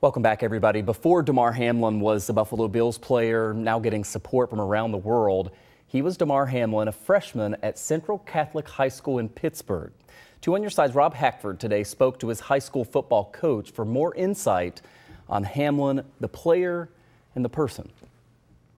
Welcome back, everybody. Before Damar Hamlin was a Buffalo Bills player, now getting support from around the world, he was Damar Hamlin, a freshman at Central Catholic High School in Pittsburgh. 2 on Your Side's Rob Hackford today spoke to his high school football coach for more insight on Hamlin, the player and the person.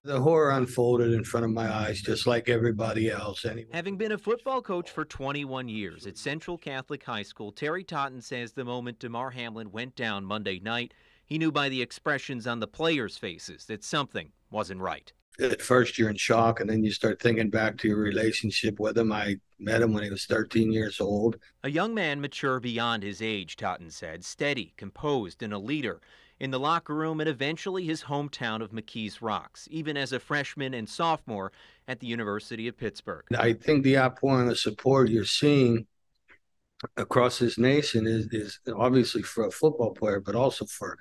The horror unfolded in front of my eyes, just like everybody else. Anyway. Having been a football coach for 21 years at Central Catholic High School, Terry Totten says the moment Damar Hamlin went down Monday night, he knew by the expressions on the players' faces that something wasn't right. At first, you're in shock, and then you start thinking back to your relationship with him. I met him when he was 13 years old. A young man mature beyond his age, Totten said, steady, composed, and a leader. In the locker room and eventually his hometown of McKees Rocks, even as a freshman and sophomore at the University of Pittsburgh. I think the outpouring of support you're seeing across this nation is obviously for a football player, but also for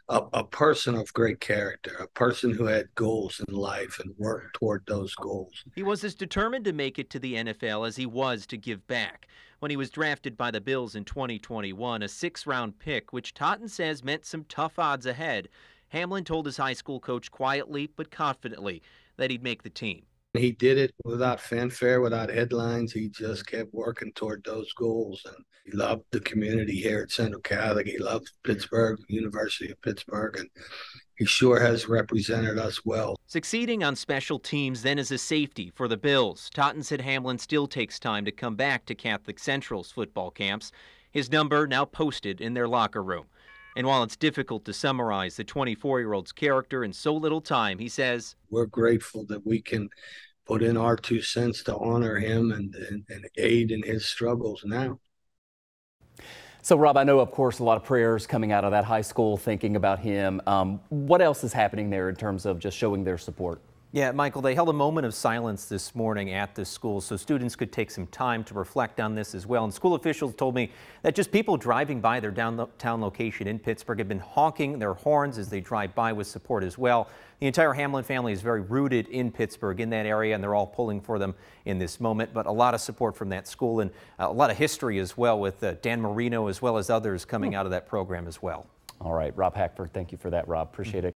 a person of great character, a person who had goals in life and worked toward those goals. He was as determined to make it to the NFL as he was to give back. When he was drafted by the Bills in 2021, a 6th-round pick, which Totten says meant some tough odds ahead, Hamlin told his high school coach quietly but confidently that he'd make the team. He did it without fanfare, without headlines. He just kept working toward those goals. And he loved the community here at Central Catholic. He loved Pittsburgh, University of Pittsburgh, and he sure has represented us well. Succeeding on special teams then as a safety for the Bills, Totten said Hamlin still takes time to come back to Catholic Central's football camps. His number now posted in their locker room. And while it's difficult to summarize the 24-year-old's character in so little time, he says, we're grateful that we can put in our 2 cents to honor him and aid in his struggles now. So, Rob, I know, of course, a lot of prayers coming out of that high school thinking about him. What else is happening there in terms of just showing their support? Yeah, Michael, they held a moment of silence this morning at this school so students could take some time to reflect on this as well. And school officials told me that just people driving by their downtown location in Pittsburgh have been honking their horns as they drive by with support as well. The entire Hamlin family is very rooted in Pittsburgh, in that area, and they're all pulling for them in this moment. But a lot of support from that school and a lot of history as well with Dan Marino as well as others coming out of that program as well. All right, Rob Hackford, thank you for that, Rob. Appreciate it.